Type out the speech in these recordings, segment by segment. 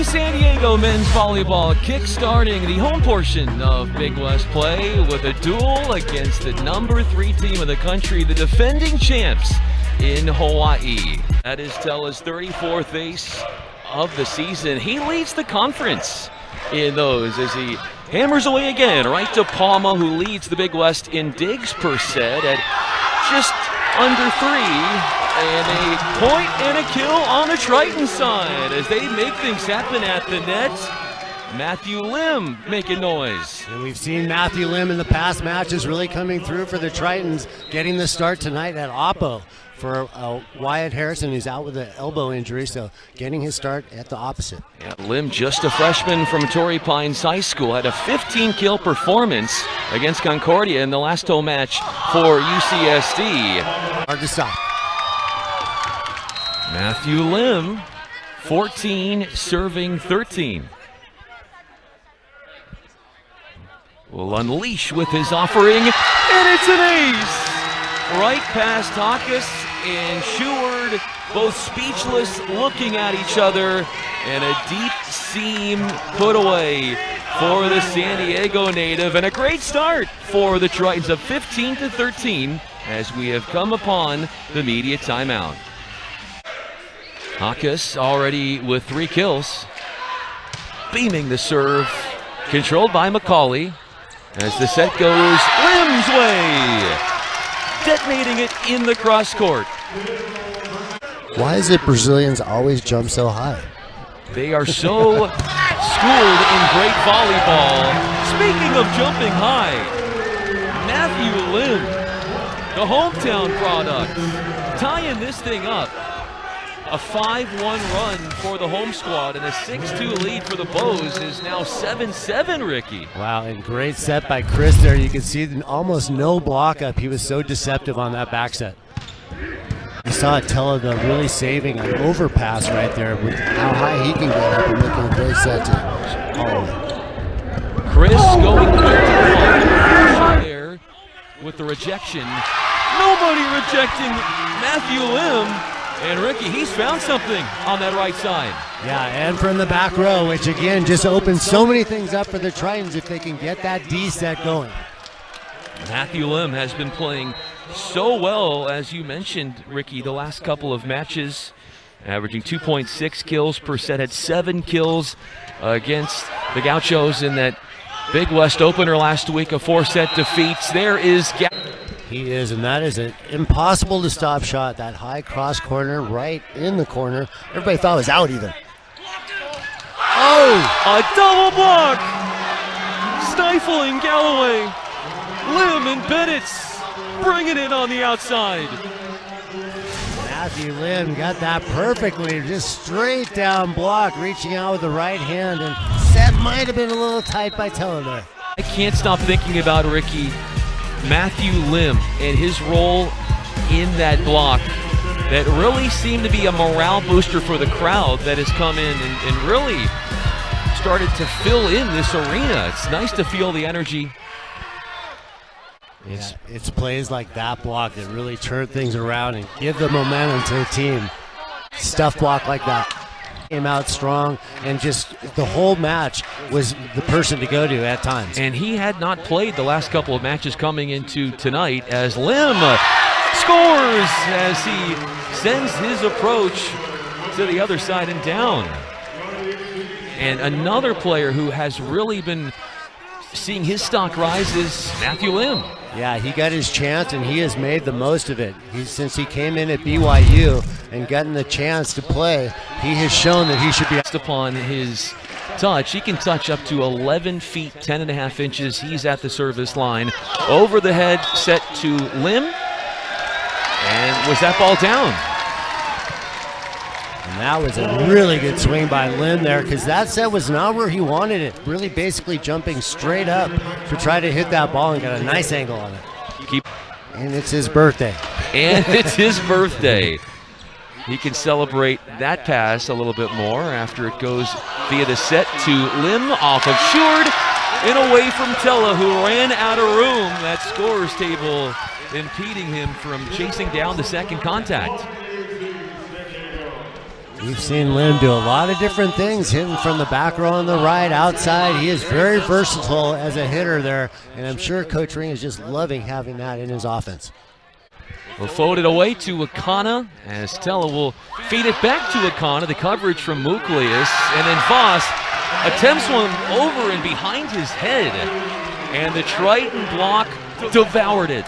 San Diego men's volleyball kick-starting the home portion of Big West play with a duel against the number 3 team of the country, the defending champs in Hawaii. That is Tella's 34th ace of the season. He leads the conference in those as he hammers away again right to Palma, who leads the Big West in digs per set at just under 3. And a point and a kill on the Triton side as they make things happen at the net. Matthew Lim making noise. And we've seen Matthew Lim in the past matches really coming through for the Tritons, getting the start tonight at Oppo for Wyatt Harrison, who's out with an elbow injury, so getting his start at the opposite. Yeah, Lim, just a freshman from Torrey Pines High School, had a 15-kill performance against Concordia in the last home match for UCSD. Hard to stop. Matthew Lim, 14, serving 13. Will unleash with his offering, and it's an ace! Right past Takas and Sheward, both speechless, looking at each other, and a deep seam put away for the San Diego native, and a great start for the Tritons of 15-13 as we have come upon the media timeout. Takas already with 3 kills, beaming the serve, controlled by McCauley as the set goes Lim's way, detonating it in the cross court. Why is it Brazilians always jump so high? They are so schooled in great volleyball. Speaking of jumping high, Matthew Lim, the hometown product, tying this thing up. A 5-1 run for the home squad and a 6-2 lead for the Bows is now 7-7, Ricky. Wow, and great set by Chris there. You can see almost no block up. He was so deceptive on that back set. You saw Tella though really saving an overpass right there with how high he can get up and making a great set to Chris going there with the rejection. Nobody rejecting Matthew Lim. And Ricky, he's found something on that right side. Yeah, and from the back row, which again just opens so many things up for the Tritons if they can get that D set going. Matthew Lim has been playing so well, as you mentioned, Ricky, the last couple of matches, averaging 2.6 kills per set, had 7 kills against the Gauchos in that Big West opener last week, a 4-set defeats. There is He is, and that is an impossible to stop shot. That high cross corner right in the corner. Everybody thought it was out even. Oh, a double block! Stifling Galloway. Lim and Bennett bringing it on the outside. Matthew Lim got that perfectly, just straight down block, reaching out with the right hand, and set might have been a little tight by Teller there. I can't stop thinking about, Ricky, Matthew Lim and his role in that block that really seemed to be a morale booster for the crowd that has come in and really started to fill in this arena. It's nice to feel the energy. It's plays like that block that really turn things around and give the momentum to the team. Stuff block like that. Came out strong, and just the whole match was the person to go to at times. And he had not played the last couple of matches coming into tonight as Lim scores as he sends his approach to the other side and down. And another player who has really been seeing his stock rise is Matthew Lim. Yeah, he got his chance, and he has made the most of it. Since he came in at BYU and gotten the chance to play, he has shown that he should be upon his touch. He can touch up to 11 feet, 10.5 inches. He's at the service line. Over the head, set to Lim. And was that ball down? And that was a really good swing by Lim there, because that set was not where he wanted it. Really basically jumping straight up to try to hit that ball and got a nice angle on it. And it's his birthday. And it's his birthday. He can celebrate that pass a little bit more after it goes via the set to Lim off of Sheward and away from Tella, who ran out of room. That scores table impeding him from chasing down the second contact. We've seen Lim do a lot of different things, hitting from the back row on the right, outside. He is very versatile as a hitter there, and I'm sure Coach Ring is just loving having that in his offense. We'll float it away to Akana as Tella will feed it back to Akana. The coverage from Muklius, and then Voss attempts one over and behind his head, and the Triton block devoured it.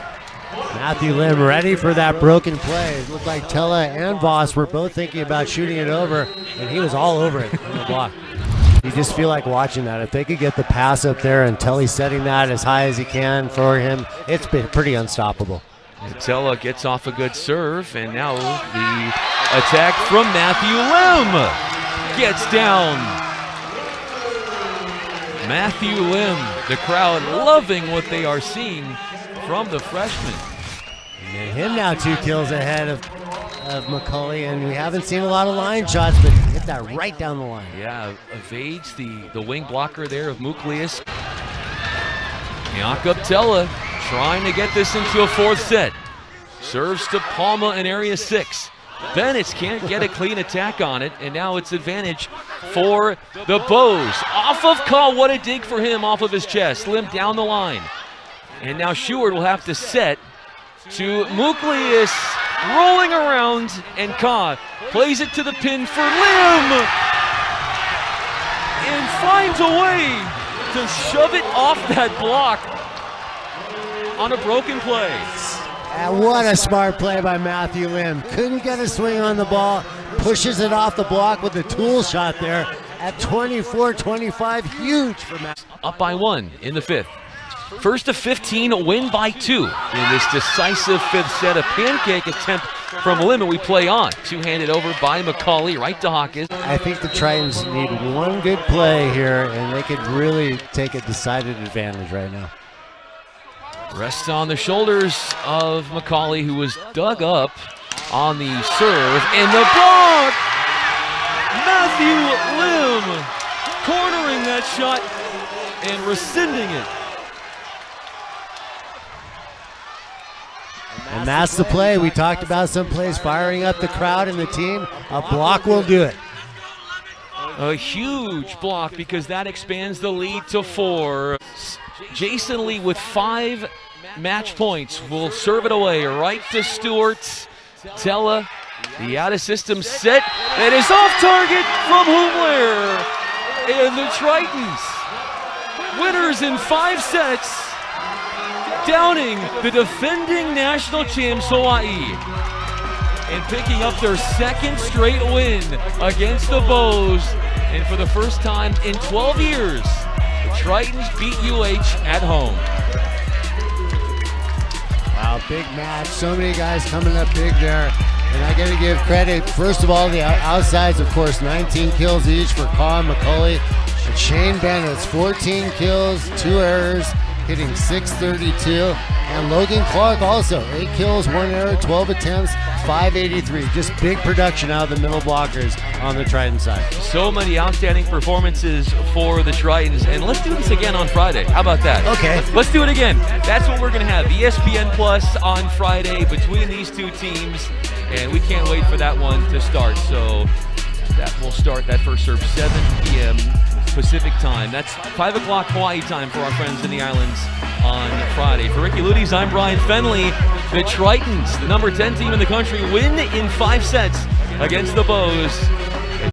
Matthew Lim ready for that broken play. It looked like Tella and Voss were both thinking about shooting it over, and he was all over it on the block. You just feel like watching that. If they could get the pass up there and Telly setting that as high as he can for him, it's been pretty unstoppable. Tella gets off a good serve, and now the attack from Matthew Lim gets down. Matthew Lim, the crowd loving what they are seeing from the freshman. And him now 2 kills ahead of McCauley, and we haven't seen a lot of line shots, but hit that right down the line. Yeah, evades the wing blocker there of Muklius. Jakob Tella trying to get this into a 4th set. Serves to Palma in area 6. Bennett can't get a clean attack on it, and now it's advantage for the Bows. Off of call, what a dig for him off of his chest. Lim down the line. And now Sheward will have to set to Muklius, rolling around, and Ka plays it to the pin for Lim, and finds a way to shove it off that block on a broken play. What a smart play by Matthew Lim. Couldn't get a swing on the ball, pushes it off the block with a tool shot there at 24-25. Huge for Matt. Up by 1 in the 5th. First of 15, win by 2 in this decisive 5th set. A pancake attempt from Lim, and we play on. 2-handed over by McCauley, right to Hawkins. I think the Tritons need one good play here, and they could really take a decided advantage right now. Rests on the shoulders of McCauley, who was dug up on the serve, and the block! Matthew Lim cornering that shot and rescinding it. And that's the play. We talked about some plays firing up the crowd and the team. A block will do it. A huge block, because that expands the lead to 4. Jason Lee with 5 match points will serve it away right to Stewart. Tella, the out-of-system set that is off target from Humler. And the Tritons, winners in 5 sets, downing the defending national champs Hawaii and picking up their 2nd straight win against the Bows. And for the first time in 12 years, the Tritons beat UH at home. Wow, big match. So many guys coming up big there. And I got to give credit, first of all, the outsides, of course, 19 kills each for Colin McCauley. And Shane Bennett's 14 kills, 2 errors, hitting .632. And Logan Clark also, 8 kills, 1 error, 12 attempts, .583. Just big production out of the middle blockers on the Triton side. So many outstanding performances for the Tritons. And let's do this again on Friday. How about that? Okay. Let's do it again. That's what we're going to have. ESPN Plus on Friday between these 2 teams. And we can't wait for that one to start. So that will start that first serve 7 p.m. Pacific time. That's 5 o'clock Hawaii time for our friends in the islands on Friday. For Ricky Ludes, I'm Brian Fenley. The Tritons, the number 10 team in the country, win in 5 sets against the Bows.